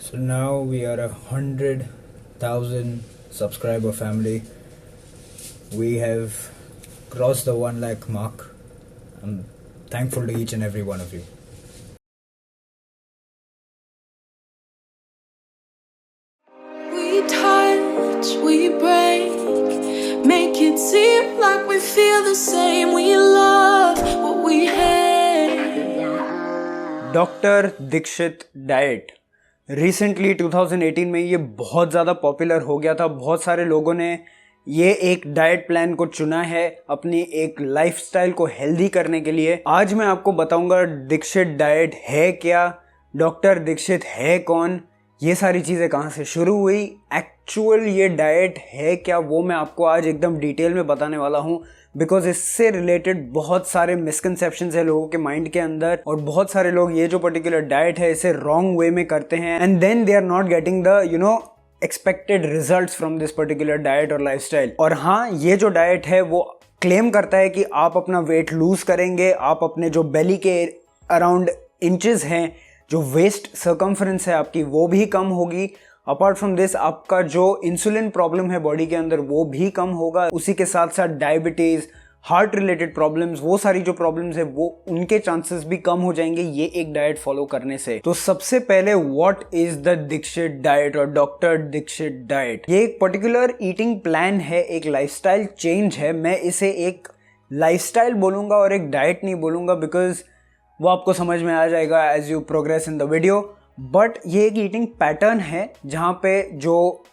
So now we are 100,000 subscriber family. We have crossed the 1 lakh mark. I'm thankful to each and every one of you. We touch, we break, make it seem like we feel the same. We love what we hate. Doctor Dikshit diet recently 2018 में ये बहुत ज़्यादा popular हो गया था। बहुत सारे लोगों ने ये एक डाइट प्लान को चुना है अपनी एक लाइफस्टाइल को हेल्दी करने के लिए। आज मैं आपको बताऊंगा दीक्षित डाइट है क्या, डॉक्टर दीक्षित है कौन, ये सारी चीज़ें कहाँ से शुरू हुई, एक्चुअल ये डाइट है क्या, वो मैं आपको आज एकदम डिटेल में बताने वाला हूँ। बिकॉज इससे रिलेटेड बहुत सारे मिसकंसेप्शंस है लोगों के माइंड के अंदर, और बहुत सारे लोग ये जो पर्टिकुलर डाइट है इसे रॉन्ग वे में करते हैं and then they are not getting the expected results from this particular diet और लाइफस्टाइल। और हाँ, ये जो डाइट है वो क्लेम करता है कि आप अपना वेट लूज करेंगे, आप अपने जो बेली के अराउंड इंचेस हैं, जो वेस्ट सर्कमफ्रेंस है आपकी, वो भी कम होगी। अपार्ट फ्रॉम दिस आपका जो इंसुलिन प्रॉब्लम है बॉडी के अंदर वो भी कम होगा। उसी के साथ साथ डायबिटीज, हार्ट रिलेटेड प्रॉब्लम्स, वो सारी जो प्रॉब्लम्स है वो उनके चांसेस भी कम हो जाएंगे ये एक डाइट फॉलो करने से। तो सबसे पहले what is the Dikshit diet और डॉक्टर दीक्षित डाइट? ये एक पर्टिकुलर ईटिंग प्लान है, एक लाइफस्टाइल चेंज है। मैं इसे एक लाइफस्टाइल बोलूंगा और एक डाइट नहीं बोलूंगा, बिकॉज वो आपको समझ में आ जाएगा as you progress in the video. But ये एक ईटिंग पैटर्न है जहाँ पे जो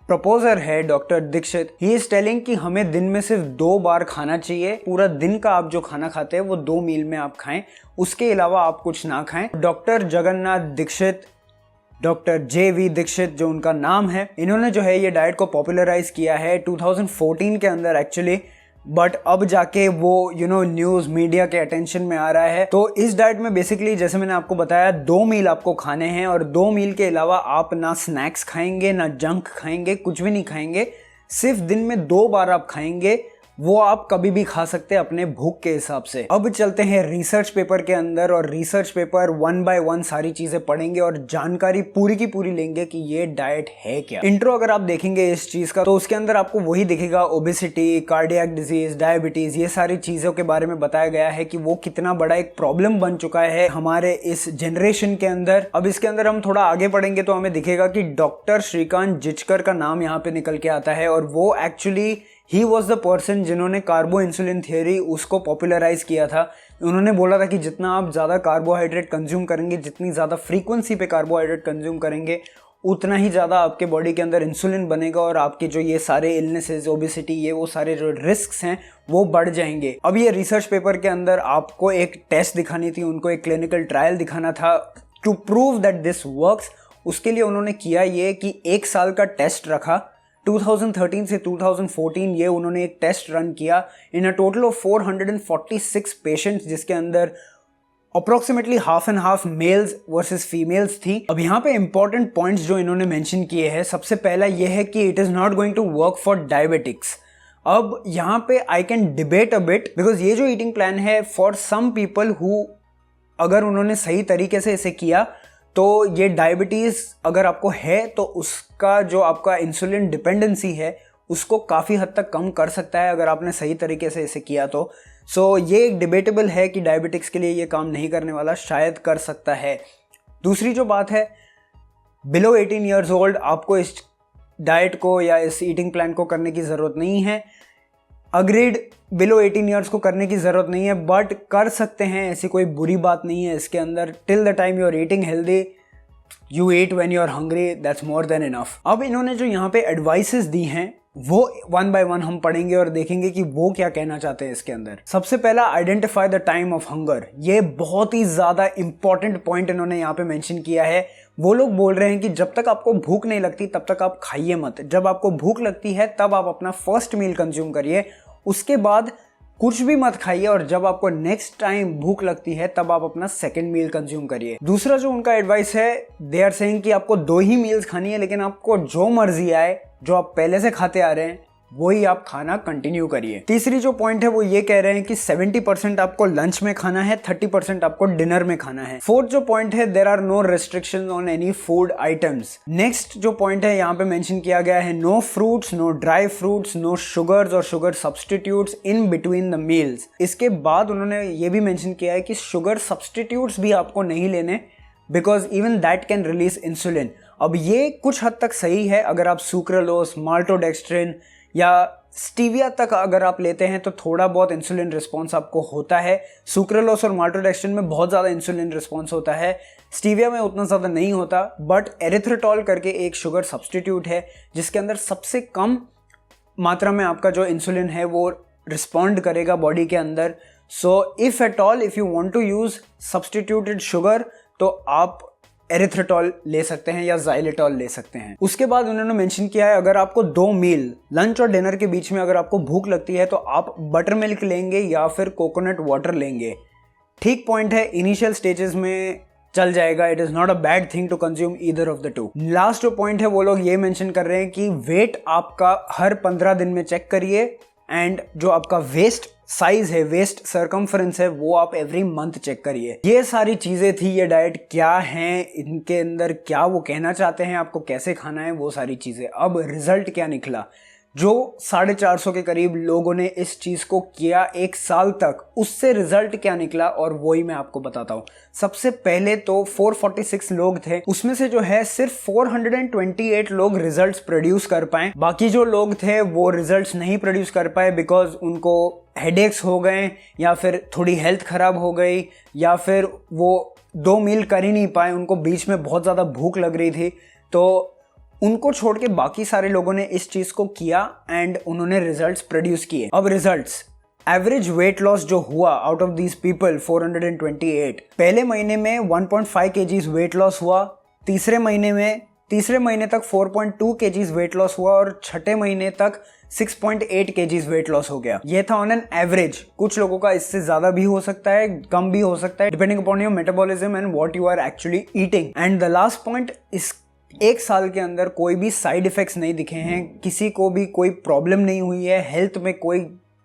प्रपोजर है doctor Dikshit, he is telling कि हमें दिन में सिर्फ 2 बार खाना चाहिए। पूरा दिन का आप जो खाना खाते हैं वो 2 मील में आप खाएं, उसके अलावा आप कुछ ना खाएं। Doctor Jagannath Dikshit, doctor JV Dikshit जो उनका नाम है, इन्होंने जो है ये डाइट को पॉपुलराइज किया है 2014 के अंदर एक्चुअली। बट अब जाके वो न्यूज़ मीडिया के अटेंशन में आ रहा है। तो इस डाइट में बेसिकली जैसे मैंने आपको बताया 2 मील आपको खाने हैं, और 2 मील के अलावा आप ना स्नैक्स खाएंगे ना जंक खाएंगे, कुछ भी नहीं खाएंगे। सिर्फ दिन में 2 बार आप खाएंगे, वो आप कभी भी खा सकते हैं अपने भूख के हिसाब से। अब चलते हैं रिसर्च पेपर के अंदर, और रिसर्च पेपर 1 बाय 1 सारी चीजें पढ़ेंगे और जानकारी पूरी की पूरी लेंगे कि ये डाइट है क्या। इंट्रो अगर आप देखेंगे इस चीज का तो उसके अंदर आपको वही दिखेगा, ओबेसिटी, कार्डियक डिजीज, डायबिटीज, ये सारी चीजों के बारे में बताया गया है कि वो कितना बड़ा एक प्रॉब्लम बन चुका है हमारे इस जनरेशन के अंदर। अब इसके अंदर हम थोड़ा आगे पढ़ेंगे तो हमें दिखेगा कि डॉक्टर श्रीकांत जिचकर का नाम यहाँ पे निकल के आता है, और वो actually he was the person जिन्होंने कार्बो इंसुलिन थियोरी उसको पॉपुलराइज किया था। उन्होंने बोला था कि जितना आप ज़्यादा कार्बोहाइड्रेट कंज्यूम करेंगे, जितनी ज़्यादा फ्रीक्वेंसी पे कार्बोहाइड्रेट कंज्यूम करेंगे, उतना ही ज़्यादा आपके बॉडी के अंदर इंसुलिन बनेगा और आपके जो ये सारे इलनेसेस, ओबेसिटी, ये वो सारे जो रिस्क्स हैं वो बढ़ जाएंगे। अब ये रिसर्च पेपर के अंदर आपको एक टेस्ट दिखानी थी, उनको एक क्लिनिकल ट्रायल दिखाना था to prove that this works. उसके लिए उन्होंने किया ये कि 1 साल का टेस्ट रखा। 2013 से 2014 ये उन्होंने एक टेस्ट रन किया in a total of 446 patients, जिसके अंदर approximately half and half males versus females थी। अब यहाँ पे इंपॉर्टेंट पॉइंट्स जो इन्होंने मेंशन किए हैं, सबसे पहला ये है कि it is not going to work for diabetics. अब यहाँ पे I can debate a bit, because ये जो ईटिंग प्लान है फॉर सम पीपल हु, अगर उन्होंने सही तरीके से इसे किया तो ये डायबिटीज़ अगर आपको है तो उसका जो आपका इंसुलिन डिपेंडेंसी है उसको काफ़ी हद तक कम कर सकता है अगर आपने सही तरीके से इसे किया तो। सो ये एक डिबेटेबल है कि डायबिटिक्स के लिए ये काम नहीं करने वाला, शायद कर सकता है। दूसरी जो बात है, बिलो 18 ईयर्स ओल्ड आपको इस डाइट को या इस ईटिंग प्लान को करने की ज़रूरत नहीं है। अग्रीड, बिलो 18 ईयर्स को करने की ज़रूरत नहीं है, बट कर सकते हैं, ऐसी कोई बुरी बात नहीं है इसके अंदर। Till the time you are eating healthy, you eat when you are hungry, that's more than enough. अब इन्होंने जो यहाँ पे एडवाइसेस दी हैं वो 1 बाय 1 हम पढ़ेंगे और देखेंगे कि वो क्या कहना चाहते हैं इसके अंदर। सबसे पहला, identify the time of hunger. ये बहुत ही ज़्यादा इंपॉर्टेंट पॉइंट इन्होंने यहाँ पे मेंशन किया है। वो लोग बोल रहे हैं कि जब तक आपको भूख नहीं लगती तब तक आप खाइए मत। जब आपको भूख लगती है तब आप अपना फर्स्ट मील कंज्यूम करिए, उसके बाद कुछ भी मत खाइए, और जब आपको नेक्स्ट टाइम भूख लगती है तब आप अपना सेकंड मील कंज्यूम करिए। दूसरा जो उनका एडवाइस है, दे आर सेइंग कि आपको 2 ही मील्स खानी है, लेकिन आपको जो मर्जी आए, जो आप पहले से खाते आ रहे हैं वही आप खाना कंटिन्यू करिए। तीसरी जो पॉइंट है वो ये कह रहे हैं कि 70% आपको लंच में खाना है, 30% आपको डिनर में खाना है। फोर्थ जो पॉइंट है, there are no restrictions on any food items. Next जो पॉइंट है यहाँ पे मेंशन किया गया है, no fruits, no dry fruits, no sugars और sugar substitutes in between the meals. इसके बाद उन्होंने ये भी मेंशन किया है कि शुगर सब्सटीट्यूट्स भी आपको नहीं लेने, because even that can release insulin. अब ये कुछ हद तक सही है, अगर आप सुक्रालोस, माल्टोडेक्स्ट्रिन या स्टीविया तक अगर आप लेते हैं तो थोड़ा बहुत इंसुलिन रिस्पॉन्स आपको होता है। सुक्रालोस और माल्टोडेक्स्ट्रिन में बहुत ज़्यादा इंसुलिन रिस्पॉन्स होता है, स्टीविया में उतना ज़्यादा नहीं होता। बट एरिथ्रिटॉल करके एक शुगर सब्सटीट्यूट है जिसके अंदर सबसे कम मात्रा में आपका जो इंसुलिन है वो रिस्पॉन्ड करेगा बॉडी के अंदर। So if at all if you want to use substituted sugar तो आप एरिथ्रिटॉल ले सकते हैं या ज़ाइलेटॉल ले सकते हैं। उसके बाद उन्होंने मेंशन किया है, अगर आपको 2 मील लंच और डिनर के बीच में अगर आपको भूख लगती है तो आप बटर मिल्क लेंगे या फिर कोकोनट वाटर लेंगे। ठीक पॉइंट है, इनिशियल स्टेजेस में चल जाएगा, it is not a bad thing to consume either of the two. Last जो पॉइंट है वो लोग ये मेंशन कर रहे हैं कि वेट आपका हर 15 दिन में चेक करिए, एंड जो आपका वेस्ट साइज है, वेस्ट सरकमफ्रेंस है, वो आप एवरी मंथ चेक करिए। ये सारी चीज़ें थी, ये डाइट क्या हैं, इनके अंदर क्या वो कहना चाहते हैं, आपको कैसे खाना है, वो सारी चीज़ें। अब रिजल्ट क्या निकला, जो 450 के करीब लोगों ने इस चीज़ को किया 1 साल तक, उससे रिजल्ट क्या निकला और वही मैं आपको बताता हूँ। सबसे पहले तो 446 लोग थे, उसमें से जो है सिर्फ 428 लोग रिजल्ट्स प्रोड्यूस कर पाए। बाकी जो लोग थे वो रिजल्ट्स नहीं प्रोड्यूस कर पाए बिकॉज उनको हेडेक्स हो गए, या फिर थोड़ी हेल्थ खराब हो गई, या फिर वो 2 मील कर ही नहीं पाए, उनको बीच में बहुत ज़्यादा भूख लग रही थी। तो उनको छोड़ के बाकी सारे लोगों ने इस चीज़ को किया एंड उन्होंने रिजल्ट्स प्रोड्यूस किए। अब रिजल्ट्स, एवरेज वेट लॉस जो हुआ आउट ऑफ दीज पीपल 428, पहले महीने में 1.5 kgs वेट लॉस हुआ, तीसरे महीने तक 4.2 kgs वेट लॉस हुआ और छठे महीने तक 6.8 kgs वेट लॉस हो गया। ये था ऑन एन एवरेज। कुछ लोगों का इससे ज़्यादा भी हो सकता है, कम भी हो सकता है, depending upon your metabolism and what you are actually eating. And the last point, इस 1 साल के अंदर कोई भी साइड इफ़ेक्ट्स नहीं दिखे हैं, किसी को भी कोई प्रॉब्लम नहीं हुई है, हेल्थ में कोई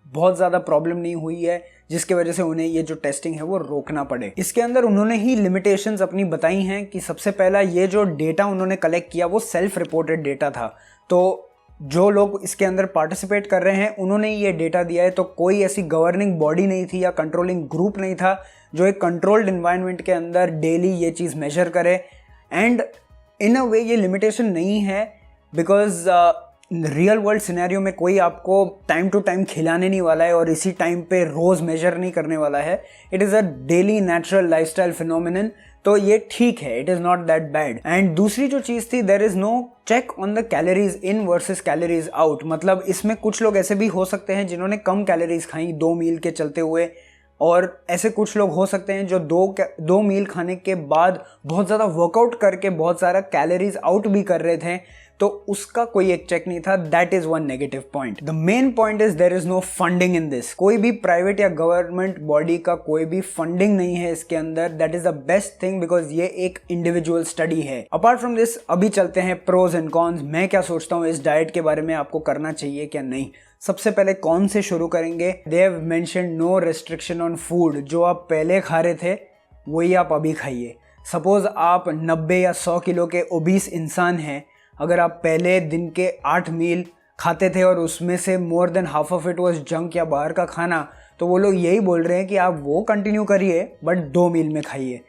बहुत ज़्यादा प्रॉब्लम नहीं हुई है जिसकी वजह से उन्हें ये जो टेस्टिंग है वो रोकना पड़े। इसके अंदर उन्होंने ही लिमिटेशंस अपनी बताई हैं कि सबसे पहला ये जो डेटा उन्होंने कलेक्ट किया वो सेल्फ रिपोर्टेड डेटा था। तो जो लोग इसके अंदर पार्टिसिपेट कर रहे हैं उन्होंने ये डेटा दिया है, तो कोई ऐसी गवर्निंग बॉडी नहीं थी या कंट्रोलिंग ग्रुप नहीं था जो एक कंट्रोल्ड इन्वायरमेंट के अंदर डेली ये चीज़ मेजर करे। एंड इन अ वे ये लिमिटेशन नहीं है बिकॉज रियल वर्ल्ड सिनेरियो में कोई आपको टाइम टू टाइम खिलाने नहीं वाला है और इसी टाइम पे रोज़ मेजर नहीं करने वाला है। It is a daily natural lifestyle phenomenon, तो ये ठीक है, it is not that bad. And दूसरी जो चीज़ थी, there is no check on the calories in versus calories out. मतलब इसमें कुछ लोग ऐसे भी हो सकते हैं जिन्होंने कम कैलोरीज खाई 2 मील के चलते हुए, और ऐसे कुछ लोग हो सकते हैं जो 2 मील खाने के बाद बहुत ज़्यादा वर्कआउट करके बहुत सारा कैलोरीज आउट भी कर रहे थे, तो उसका कोई एक चेक नहीं था। That is one negative point. The main point is there is no funding in this. कोई भी प्राइवेट या गवर्नमेंट बॉडी का कोई भी फंडिंग नहीं है इसके अंदर। That is the best thing because ये एक इंडिविजुअल स्टडी है। अपार्ट फ्रॉम दिस, अभी चलते हैं प्रोज एंड कॉन्स। मैं क्या सोचता हूँ इस डाइट के बारे में, आपको करना चाहिए क्या नहीं। सबसे पहले कौन से शुरू करेंगे। They have mentioned no restriction on food. जो आप पहले खा रहे थे वही आप अभी खाइए। सपोज आप 90 या 100 किलो के ओबीस इंसान हैं, अगर आप पहले दिन के 8 मील खाते थे और उसमें से more than half of it was junk या बाहर का खाना, तो वो लोग यही बोल रहे हैं कि आप वो कंटिन्यू करिए बट 2 मील में खाइए।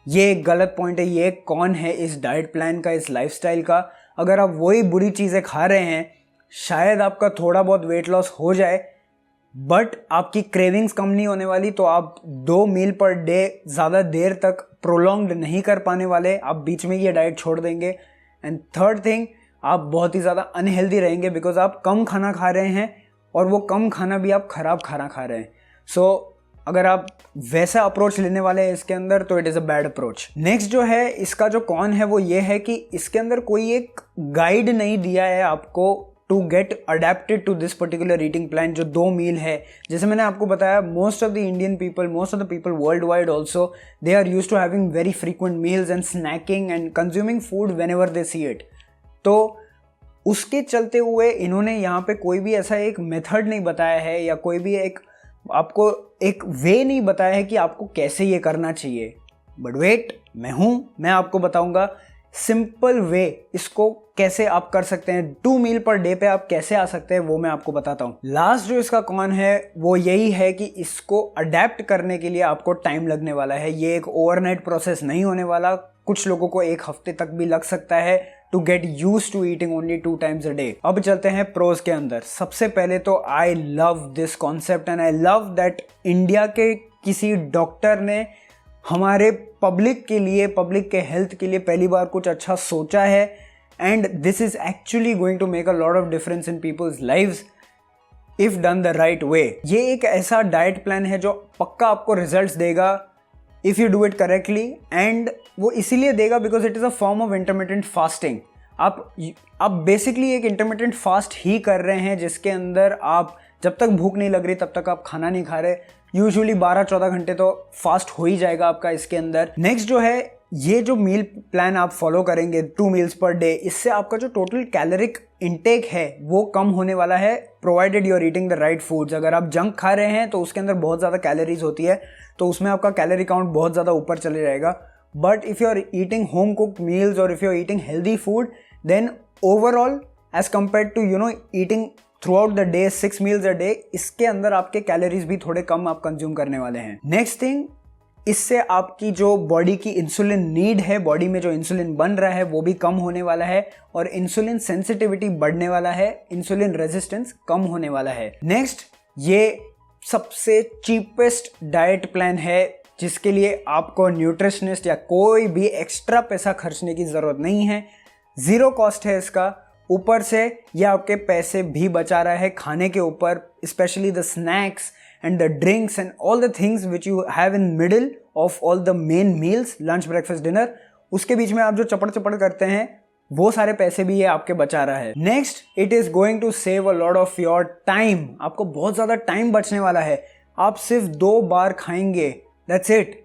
ये एक गलत पॉइंट है। ये कौन है इस डाइट प्लान का, इस लाइफस्टाइल का। अगर आप वही बुरी चीज़ें खा रहे हैं, शायद आपका थोड़ा बहुत वेट लॉस हो जाए बट आपकी क्रेविंग्स कम नहीं होने वाली। तो आप 2 मील पर डे ज़्यादा देर तक प्रोलॉन्ग्ड नहीं कर पाने वाले, आप बीच में ये डाइट छोड़ देंगे। एंड थर्ड थिंग, आप बहुत ही ज़्यादा अनहेल्दी रहेंगे बिकॉज आप कम खाना खा रहे हैं और वो कम खाना भी आप ख़राब खाना खा रहे हैं। सो अगर आप वैसा अप्रोच लेने वाले हैं इसके अंदर तो it is a bad approach. Next जो है इसका जो कॉन है वो ये है कि इसके अंदर कोई एक गाइड नहीं दिया है आपको to get adapted to this particular eating plan जो 2 मील है। जैसे मैंने आपको बताया, most of the Indian people, most of the people worldwide also, they are used to having very frequent meals and snacking and consuming food whenever they see it. तो उसके चलते हुए इन्होंने यहाँ पे कोई भी ऐसा एक मेथड नहीं बताया है या कोई भी एक आपको एक वे नहीं बताया है कि आपको कैसे ये करना चाहिए। बट वेट, मैं आपको बताऊंगा सिंपल वे इसको कैसे आप कर सकते हैं। 2 मील पर डे पे आप कैसे आ सकते हैं वो मैं आपको बताता हूँ। लास्ट जो इसका कॉन है वो यही है कि इसको अडेप्ट करने के लिए आपको टाइम लगने वाला है। ये एक ओवरनाइट प्रोसेस नहीं होने वाला। कुछ लोगों को 1 हफ्ते तक भी लग सकता है to get used to eating only 2 times a day। अब चलते हैं प्रोज के अंदर। सबसे पहले तो I love this concept and I love that India के किसी डॉक्टर ने हमारे पब्लिक के लिए, पब्लिक के हेल्थ के लिए पहली बार कुछ अच्छा सोचा है। And this is actually going to make a lot of difference in people's lives if done the right way. ये एक ऐसा डाइट प्लान है जो पक्का आपको रिजल्ट्स देगा if you do it correctly. And वो इसीलिए देगा because it is a form of intermittent fasting. आप बेसिकली एक इंटरमिटेंट फास्ट ही कर रहे हैं जिसके अंदर आप जब तक भूख नहीं लग रही तब तक आप खाना नहीं खा रहे। यूजुअली 12-14 घंटे तो फास्ट हो ही जाएगा आपका इसके अंदर। नेक्स्ट जो है, ये जो मील प्लान आप फॉलो करेंगे 2 मील्स पर डे, इससे आपका जो टोटल कैलोरिक इंटेक है वो कम होने वाला है, provided you are eating the right foods. अगर आप जंक खा रहे हैं तो उसके अंदर बहुत ज़्यादा कैलोरीज होती है, तो उसमें आपका कैलोरी काउंट बहुत ज़्यादा ऊपर चले जाएगा। But if you are eating home cooked meals और if you are eating healthy food, then overall as compare to eating throughout the day 6 meals a day, इसके अंदर आपके कैलोरीज भी थोड़े कम आप कंज्यूम करने वाले हैं। नेक्स्ट थिंग, इससे आपकी जो बॉडी की इंसुलिन नीड है, बॉडी में जो इंसुलिन बन रहा है वो भी कम होने वाला है और इंसुलिन सेंसिटिविटी बढ़ने वाला है, इंसुलिन रेजिस्टेंस कम होने वाला है। नेक्स्ट, ये सबसे चीपेस्ट डाइट प्लान है जिसके लिए आपको न्यूट्रिशनिस्ट या कोई भी एक्स्ट्रा पैसा खर्चने की ज़रूरत नहीं है। 0 कॉस्ट है इसका। ऊपर से ये आपके पैसे भी बचा रहा है खाने के ऊपर, specially the snacks and the drinks and all the things which you have in middle of all the main meals, lunch, breakfast, dinner, उसके बीच में आप जो चपड़ करते हैं वो सारे पैसे भी ये आपके बचा रहा है। Next, it is going to save a lot of your time. आपको बहुत ज़्यादा टाइम बचने वाला है। आप सिर्फ 2 बार खाएंगे, दैट्स इट।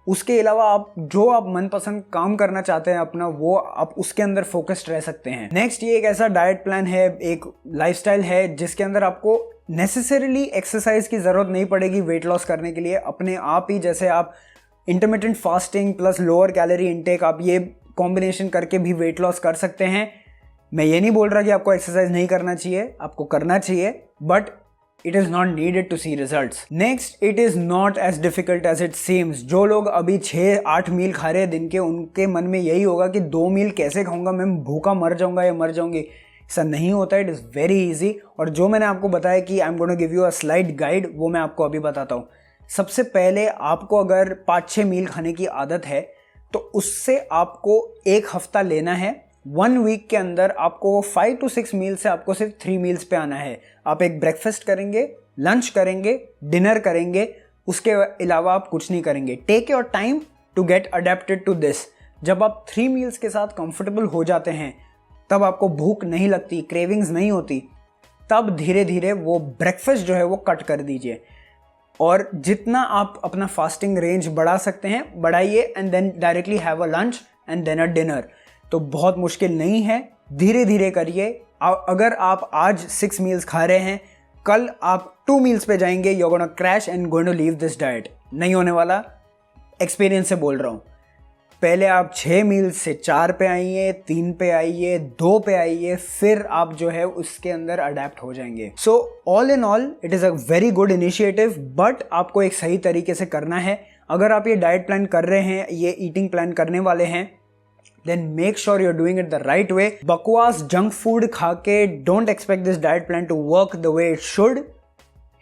उसके अलावा आप जो आप मनपसंद काम करना चाहते हैं अपना, वो आप उसके अंदर फोकस्ड रह सकते हैं। नेक्स्ट, ये एक ऐसा डाइट प्लान है, एक लाइफस्टाइल है जिसके अंदर आपको नेसेसरीली एक्सरसाइज की ज़रूरत नहीं पड़ेगी वेट लॉस करने के लिए। अपने आप ही जैसे आप intermittent fasting plus lower calorie intake, आप ये कॉम्बिनेशन करके भी वेट लॉस कर सकते हैं। मैं ये नहीं बोल रहा कि आपको एक्सरसाइज नहीं करना चाहिए, आपको करना चाहिए, but it is not needed to see results. Next, it is not as difficult as it seems. जो लोग अभी 6-8 मील खा रहे हैं दिन के, उनके मन में यही होगा कि 2 मील कैसे खाऊंगा, मैं भूखा मर जाऊंगा या मर जाऊंगी। ऐसा नहीं होता है, इट इज़ वेरी इजी। और जो मैंने आपको बताया कि I am going to give you a slide guide, वो मैं आपको अभी बताता हूँ। सबसे पहले आपको अगर 5-6 मील खाने की आदत है तो उससे आपको 1 हफ्ता लेना है। 1 वीक के अंदर आपको 5 to 6 मील से आपको सिर्फ 3 मील्स पे आना है। आप एक ब्रेकफास्ट करेंगे, लंच करेंगे, डिनर करेंगे, उसके अलावा आप कुछ नहीं करेंगे। Take your time to get adapted to this. जब आप 3 मील्स के साथ कंफर्टेबल हो जाते हैं, तब आपको भूख नहीं लगती, क्रेविंग्स नहीं होती, तब धीरे धीरे वो ब्रेकफास्ट जो है वो कट कर दीजिए। और जितना आप अपना फास्टिंग रेंज बढ़ा सकते हैं बढ़ाइए, and then directly have a lunch and then a dinner. तो बहुत मुश्किल नहीं है, धीरे धीरे करिए। अगर आप आज 6 मील्स खा रहे हैं, कल आप 2 मील्स पे जाएंगे, you are gonna crash and going to leave this diet. नहीं होने वाला, एक्सपीरियंस से बोल रहा हूँ। पहले आप 6 मील से 4 पे आइए, 3 पे आइए, 2 पे आइए, फिर आप जो है उसके अंदर अडेप्ट हो जाएंगे। So all in all it is a very good initiative, but आपको एक सही तरीके से करना है। अगर आप ये डाइट प्लान कर रहे हैं, ये ईटिंग प्लान करने वाले हैं, then make sure you are doing it the right way. बकवास जंक फूड खा के don't expect this diet plan to work the way it should.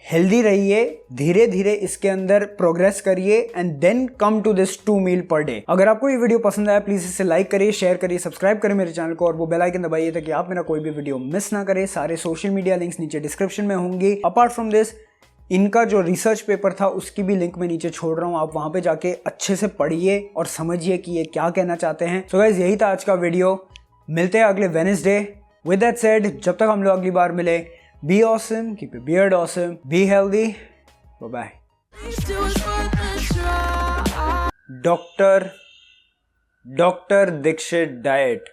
Healthy रहिए, धीरे धीरे इसके अंदर प्रोग्रेस करिए and then come to this 2 meal per day. अगर आपको ये वीडियो पसंद आया, प्लीज इसे लाइक करिए, शेयर करिए, सब्सक्राइब करें मेरे चैनल को और वो बेल आइकन दबाइए ताकि आप मेरा कोई भी वीडियो मिस ना करें। सारे सोशल मीडिया लिंक्स नीचे डिस्क्रिप्शन में होंगे। अपार्ट फ्रॉम दिस, इनका जो रिसर्च पेपर था उसकी भी लिंक मैं नीचे छोड़ रहा हूँ, आप वहाँ पे जाके अच्छे से पढ़िए और समझिए कि ये क्या कहना चाहते हैं। सो गाइस, यही था आज का वीडियो। मिलते हैं अगले वेडनेसडे। विद दैट सेड, जब तक हम लोग अगली बार मिले, be awesome, keep your beard awesome, be healthy, bye-bye. Dr. Dikshit Diet.